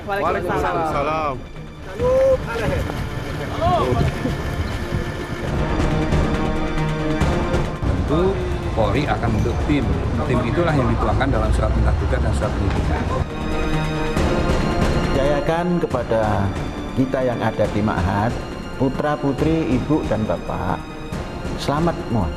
Waalaikumsalam. Salam. Tentu Polri akan membentuk tim. Tim itulah yang dituangkan dalam surat perintah tugas dan surat penyidikan. Percayakan kepada kita yang ada di Ma'had, putra putri, ibu dan bapak, selamat semua.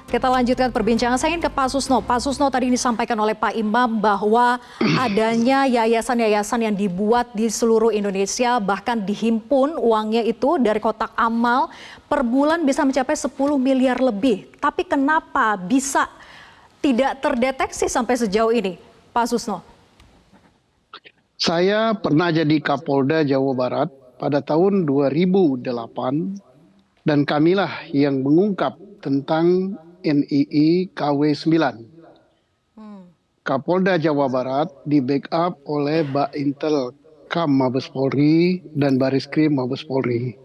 Kita lanjutkan perbincangan. Saya ingin ke Pak Susno. Pak Susno, tadi disampaikan oleh Pak Imam bahwa adanya yayasan-yayasan yang dibuat di seluruh Indonesia, bahkan dihimpun uangnya itu dari kotak amal, per bulan bisa mencapai 10 miliar lebih. Tapi kenapa bisa tidak terdeteksi sampai sejauh ini, Pak Susno? Saya pernah jadi Kapolda Jawa Barat pada tahun 2008 dan kamilah yang mengungkap tentang NII KW9. Kapolda Jawa Barat di backup oleh Baintel Kam Mabes Polri dan Bariskrim Mabes Polri.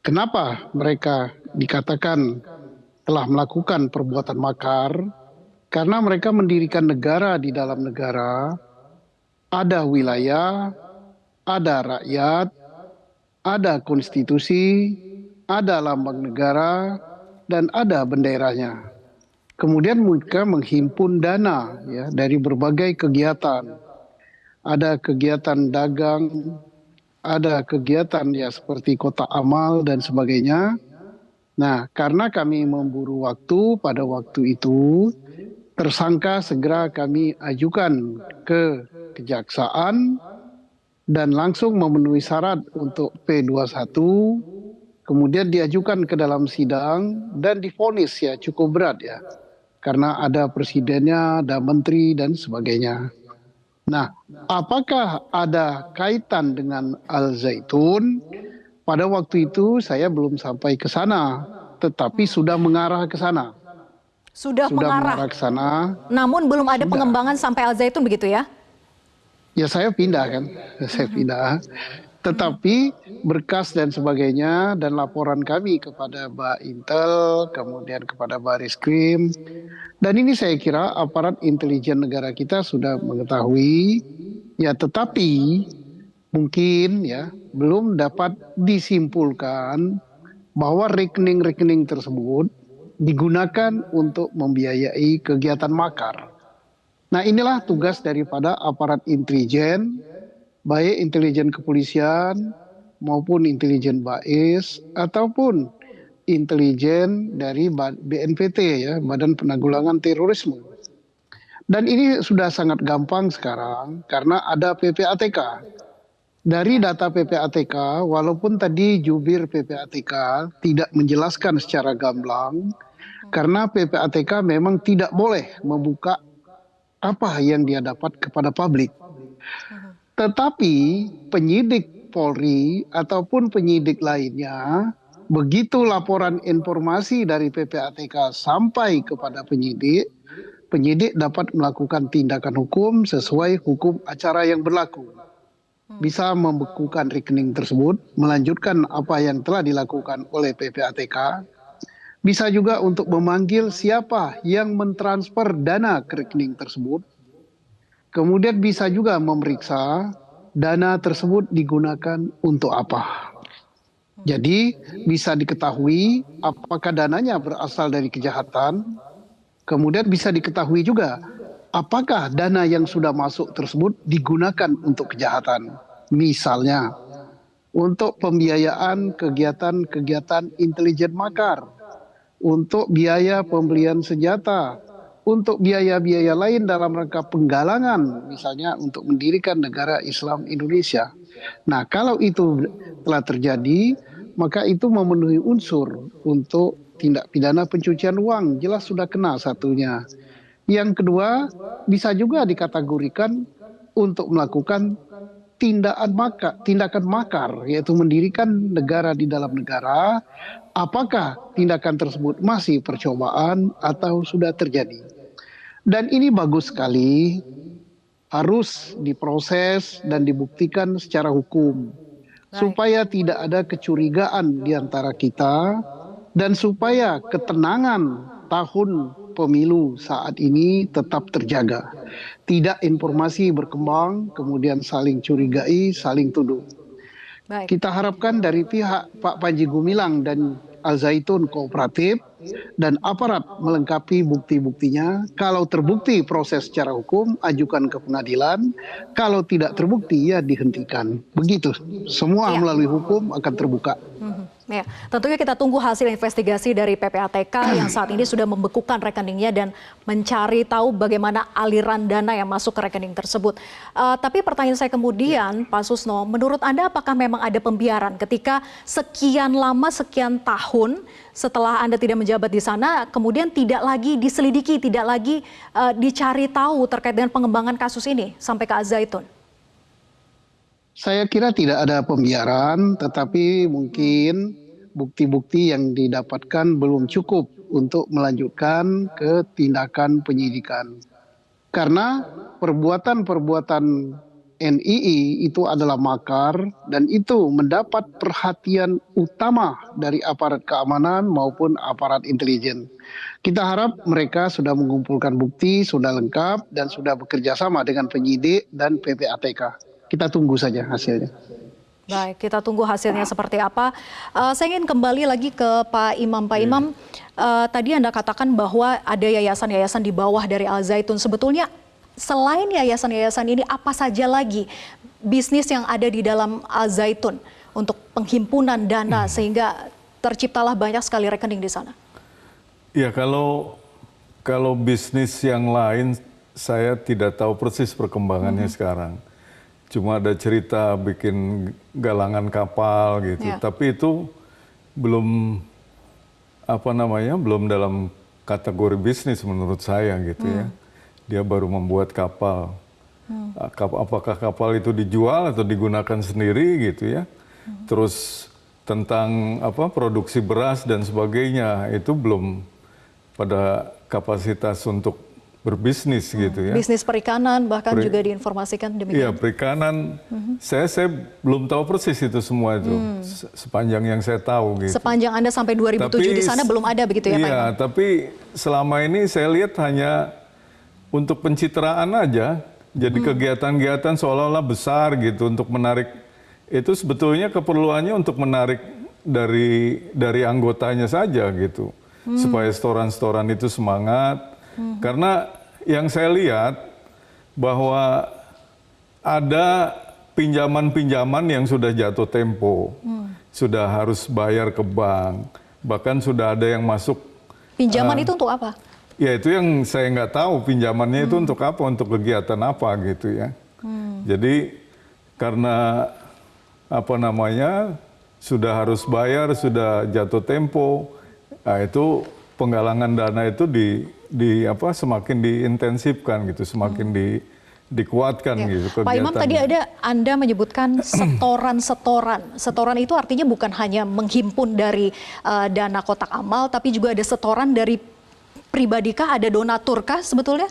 Kenapa mereka dikatakan telah melakukan perbuatan makar? Karena mereka mendirikan negara di dalam negara, ada wilayah, ada rakyat, ada konstitusi, ada lambang negara, dan ada benderanya. Kemudian mereka menghimpun dana ya dari berbagai kegiatan. Ada kegiatan dagang, ada kegiatan ya seperti kotak amal dan sebagainya. Nah, karena kami memburu waktu pada waktu itu, tersangka segera kami ajukan ke kejaksaan dan langsung memenuhi syarat untuk P21. Kemudian diajukan ke dalam sidang dan divonis ya cukup berat ya. Karena ada presidennya, ada menteri dan sebagainya. Nah, apakah ada kaitan dengan Al Zaitun? Pada waktu itu saya belum sampai ke sana, tetapi sudah mengarah ke sana. Sudah mengarah ke sana. Namun belum ada pengembangan sampai Al Zaitun begitu ya? Ya saya pindah kan, saya pindah. Tetapi berkas dan sebagainya dan laporan kami kepada Baintel, kemudian kepada Bariskrim, dan ini saya kira aparat intelijen negara kita sudah mengetahui, ya tetapi mungkin ya belum dapat disimpulkan bahwa rekening-rekening tersebut digunakan untuk membiayai kegiatan makar. Nah inilah tugas daripada aparat intelijen, baik intelijen kepolisian maupun intelijen BAIS ataupun intelijen dari BNPT ya, Badan Penanggulangan Terorisme. Dan ini sudah sangat gampang sekarang karena ada PPATK. Dari data PPATK, walaupun tadi jubir PPATK tidak menjelaskan secara gamblang, karena PPATK memang tidak boleh membuka apa yang dia dapat kepada publik. Tetapi penyidik Polri ataupun penyidik lainnya, begitu laporan informasi dari PPATK sampai kepada penyidik, penyidik dapat melakukan tindakan hukum sesuai hukum acara yang berlaku. Bisa membekukan rekening tersebut, melanjutkan apa yang telah dilakukan oleh PPATK. Bisa juga untuk memanggil siapa yang mentransfer dana ke rekening tersebut. Kemudian bisa juga memeriksa dana tersebut digunakan untuk apa. Jadi bisa diketahui apakah dananya berasal dari kejahatan. Kemudian bisa diketahui juga apakah dana yang sudah masuk tersebut digunakan untuk kejahatan. Misalnya untuk pembiayaan kegiatan-kegiatan intelijen makar, untuk biaya pembelian senjata, untuk biaya-biaya lain dalam rangka penggalangan, misalnya untuk mendirikan negara Islam Indonesia. Nah, kalau itu telah terjadi, maka itu memenuhi unsur untuk tindak pidana pencucian uang, jelas sudah kena satunya. Yang kedua, bisa juga dikategorikan untuk melakukan tindakan makar, yaitu mendirikan negara di dalam negara. Apakah tindakan tersebut masih percobaan atau sudah terjadi? Dan ini bagus sekali, harus diproses dan dibuktikan secara hukum. supaya tidak ada kecurigaan di antara kita, dan supaya ketenangan tahun pemilu saat ini tetap terjaga. Tidak informasi berkembang, kemudian saling curigai, saling tuduh. Baik. Kita harapkan dari pihak Pak Panji Gumilang dan Al Zaitun kooperatif dan aparat melengkapi bukti-buktinya. Kalau terbukti proses secara hukum, ajukan ke pengadilan. Kalau tidak terbukti, ya dihentikan. Begitu. Semua melalui hukum akan terbuka. Ya, tentunya kita tunggu hasil investigasi dari PPATK yang saat ini sudah membekukan rekeningnya dan mencari tahu bagaimana aliran dana yang masuk ke rekening tersebut. Tapi pertanyaan saya kemudian, Pak Susno, menurut Anda apakah memang ada pembiaran ketika sekian lama, sekian tahun setelah Anda tidak menjabat di sana, kemudian tidak lagi diselidiki, tidak lagi dicari tahu terkait dengan pengembangan kasus ini sampai ke Al Zaitun? Saya kira tidak ada pembiaran, tetapi mungkin bukti-bukti yang didapatkan belum cukup untuk melanjutkan ke tindakan penyidikan. Karena perbuatan-perbuatan NII itu adalah makar dan itu mendapat perhatian utama dari aparat keamanan maupun aparat intelijen. Kita harap mereka sudah mengumpulkan bukti, sudah lengkap dan sudah bekerja sama dengan penyidik dan PPATK. Kita tunggu saja hasilnya. Baik, kita tunggu hasilnya seperti apa. Saya ingin kembali lagi ke Pak Imam. Pak Imam, tadi Anda katakan bahwa ada yayasan-yayasan di bawah dari Al Zaitun. Sebetulnya selain yayasan-yayasan ini, apa saja lagi bisnis yang ada di dalam Al Zaitun untuk penghimpunan dana sehingga terciptalah banyak sekali rekening di sana? Ya, kalau bisnis yang lain saya tidak tahu persis perkembangannya sekarang. Cuma ada cerita bikin galangan kapal gitu. Ya. Tapi itu belum belum dalam kategori bisnis menurut saya gitu ya. Dia baru membuat kapal. Apakah kapal itu dijual atau digunakan sendiri gitu ya. Terus tentang produksi beras dan sebagainya itu belum pada kapasitas untuk berbisnis gitu ya. Bisnis perikanan bahkan juga diinformasikan demikian. Iya, perikanan. Saya belum tahu persis itu semua itu. Sepanjang yang saya tahu gitu. Sepanjang Anda sampai 2007 di sana belum ada begitu ya Pak Imam? Iya, tapi selama ini saya lihat hanya untuk pencitraan aja. Jadi kegiatan-kegiatan seolah-olah besar gitu untuk menarik. Itu sebetulnya keperluannya untuk menarik dari anggotanya saja gitu. Supaya setoran-setoran itu semangat. Karena yang saya lihat bahwa ada pinjaman-pinjaman yang sudah jatuh tempo, sudah harus bayar ke bank, bahkan sudah ada yang masuk. Pinjaman itu untuk apa? Ya itu yang saya nggak tahu pinjamannya itu untuk apa, untuk kegiatan apa gitu ya. Jadi karena sudah harus bayar, sudah jatuh tempo, nah itu penggalangan dana itu semakin diintensifkan gitu, semakin dikuatkan gitu kegiatannya. Pak Imam, tadi Anda menyebutkan setoran. Setoran itu artinya bukan hanya menghimpun dari dana kotak amal, tapi juga ada setoran dari pribadikah, ada donaturkah sebetulnya?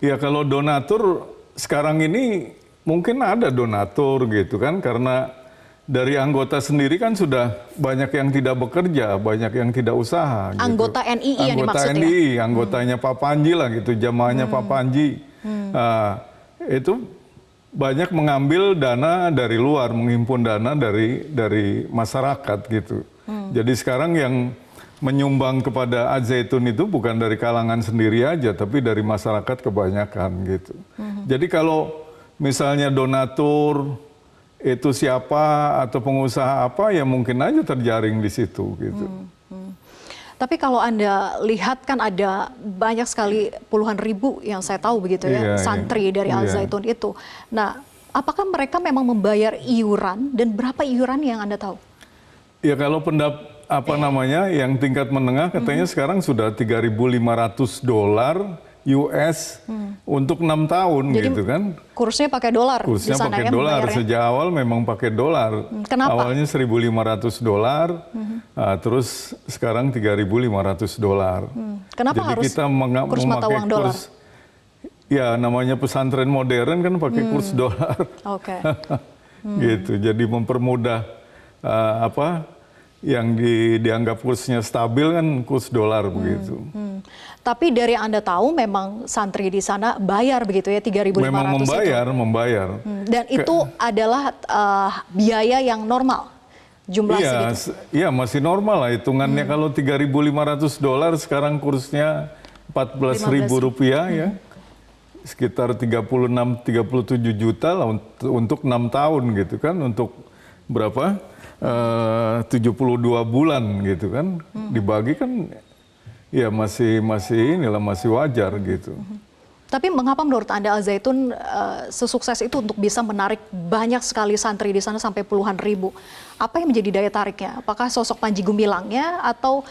Ya kalau donatur sekarang ini mungkin ada donatur gitu kan, karena dari anggota sendiri kan sudah banyak yang tidak bekerja, banyak yang tidak usaha. Anggota gitu. NII yang dimaksud ya? NII, anggotanya Pak Panji lah gitu, jamaahnya Pak Panji. Itu banyak mengambil dana dari luar, menghimpun dana dari masyarakat gitu. Jadi sekarang yang menyumbang kepada Al Zaitun itu bukan dari kalangan sendiri aja, tapi dari masyarakat kebanyakan gitu. Jadi kalau misalnya donatur itu siapa atau pengusaha apa, ya mungkin aja terjaring di situ gitu. Tapi kalau Anda lihat kan ada banyak sekali puluhan ribu yang saya tahu begitu ya, santri dari Al Zaitun itu. Nah, apakah mereka memang membayar iuran dan berapa iuran yang Anda tahu? Ya kalau yang tingkat menengah katanya sekarang sudah $3.500 US untuk 6 tahun. Jadi, gitu kan. Kursnya pakai dolar. Kursnya pakai dolar. Sejak awal memang pakai dolar. Kenapa? Awalnya $1.500, terus sekarang $3.500. Kenapa jadi harus kita kurs mata uang dolar? Ya namanya pesantren modern kan pakai kurs dolar. Oke. gitu. Jadi mempermudah apa yang dianggap kursnya stabil kan kurs dolar begitu. Tapi dari yang Anda tahu memang santri di sana bayar begitu ya 3.500 Memang membayar. Dan itu adalah biaya yang normal jumlah segitu. Iya masih normal lah hitungannya. Kalau 3.500 dolar sekarang kursnya 14.000 rupiah ya. Sekitar 36-37 juta lah untuk 6 tahun gitu kan. Untuk berapa? 72 bulan gitu kan. Dibagi kan ya masih wajar gitu. Tapi mengapa menurut Anda Al Zaitun sesukses itu untuk bisa menarik banyak sekali santri di sana sampai puluhan ribu? Apa yang menjadi daya tariknya? Apakah sosok Panji Gumilangnya atau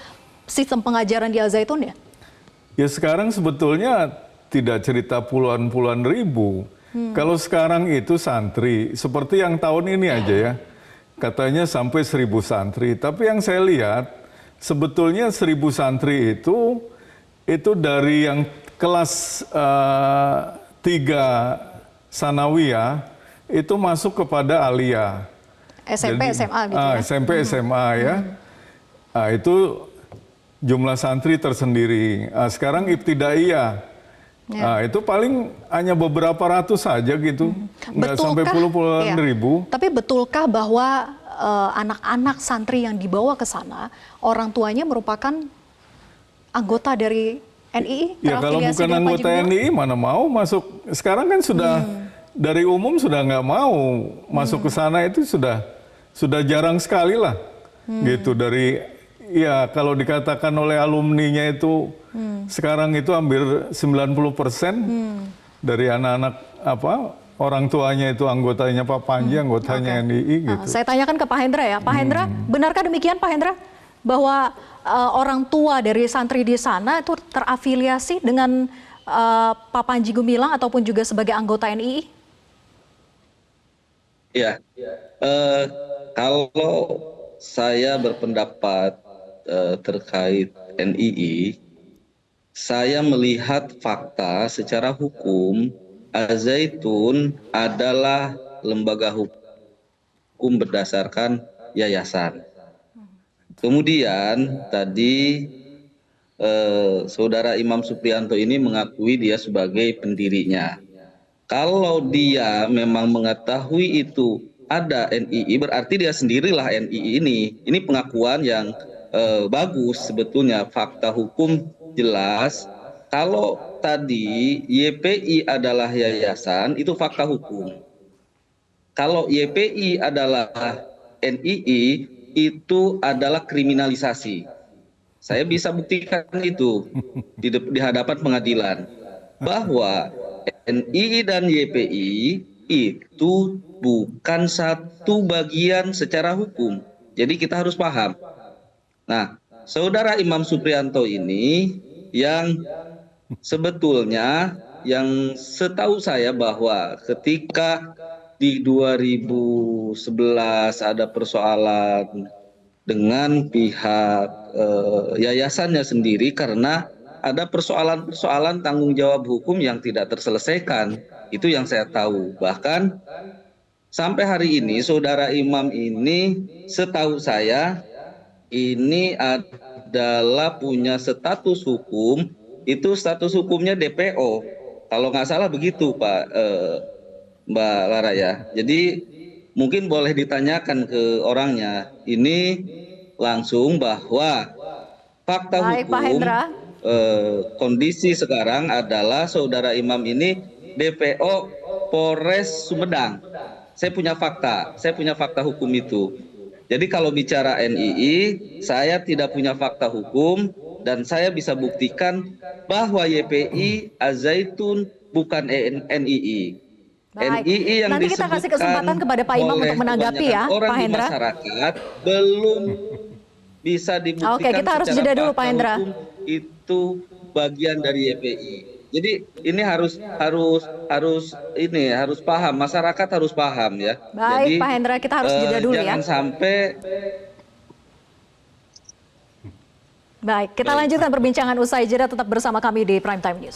sistem pengajaran di Al Zaitun ya? Ya sekarang sebetulnya tidak cerita puluhan ribu. Kalau sekarang itu santri, seperti yang tahun ini aja ya, katanya sampai 1.000 santri. Tapi yang saya lihat, sebetulnya 1.000 santri itu dari yang kelas 3 sanawiyah itu masuk kepada aliyah. SMP, SMA gitu ya? SMP, SMA ya. Itu jumlah santri tersendiri. Sekarang ibtidaiyah. Itu paling hanya beberapa ratus saja gitu. Nggak sampai puluhan ribu. Tapi betulkah bahwa anak-anak santri yang dibawa ke sana, orang tuanya merupakan anggota dari NII? Ya kalau bukan anggota NII mana mau masuk. Sekarang kan sudah dari umum sudah nggak mau masuk ke sana, itu sudah jarang sekali lah. Gitu dari ya kalau dikatakan oleh alumninya itu sekarang itu hampir 90% dari anak-anak orang tuanya itu anggotanya Pak Panji, anggotanya NII gitu. Saya tanyakan ke Pak Hendra ya. Pak Hendra, benarkah demikian Pak Hendra? Bahwa orang tua dari santri di sana itu terafiliasi dengan Pak Panji Gumilang ataupun juga sebagai anggota NII? Ya, kalau saya berpendapat terkait NII, saya melihat fakta secara hukum, Al Zaitun adalah lembaga hukum berdasarkan yayasan. Kemudian tadi Saudara Imam Supriyanto ini mengakui dia sebagai pendirinya. Kalau dia memang mengetahui itu ada NII, berarti dia sendirilah NII ini. Ini pengakuan yang bagus sebetulnya, fakta hukum jelas. Kalau tadi YPI adalah yayasan, itu fakta hukum. Kalau YPI adalah NII, itu adalah kriminalisasi. Saya bisa buktikan itu di hadapan pengadilan. Bahwa NII dan YPI itu bukan satu bagian secara hukum. Jadi kita harus paham. Nah, Saudara Imam Supriyanto ini yang sebetulnya yang setahu saya bahwa ketika di 2011 ada persoalan dengan pihak yayasannya sendiri karena ada persoalan tanggung jawab hukum yang tidak terselesaikan. Itu yang saya tahu. Bahkan sampai hari ini Saudara Imam ini setahu saya ini adalah punya status hukum, itu status hukumnya DPO. Kalau nggak salah begitu Mbak Lara ya. Jadi mungkin boleh ditanyakan ke orangnya. Ini langsung bahwa fakta hukum kondisi sekarang adalah Saudara Imam ini DPO Polres Sumedang. Saya punya fakta hukum itu. Jadi kalau bicara NII, saya tidak punya fakta hukum dan saya bisa buktikan bahwa YPI Al Zaitun bukan NII. Baik. NII yang nanti kita kasih kesempatan kepada Pak Imam untuk menanggapi ya, Pak Hendra. Masyarakat belum bisa dibuktikan. Oke, kita harus jeda dulu Pak Hendra. Itu bagian dari YPI. Jadi ini harus paham, masyarakat harus paham ya. Baik, jadi, Pak Hendra, kita harus jeda dulu ya. Jangan sampai. Baik, kita lanjutkan perbincangan usai jeda, tetap bersama kami di Prime Time News.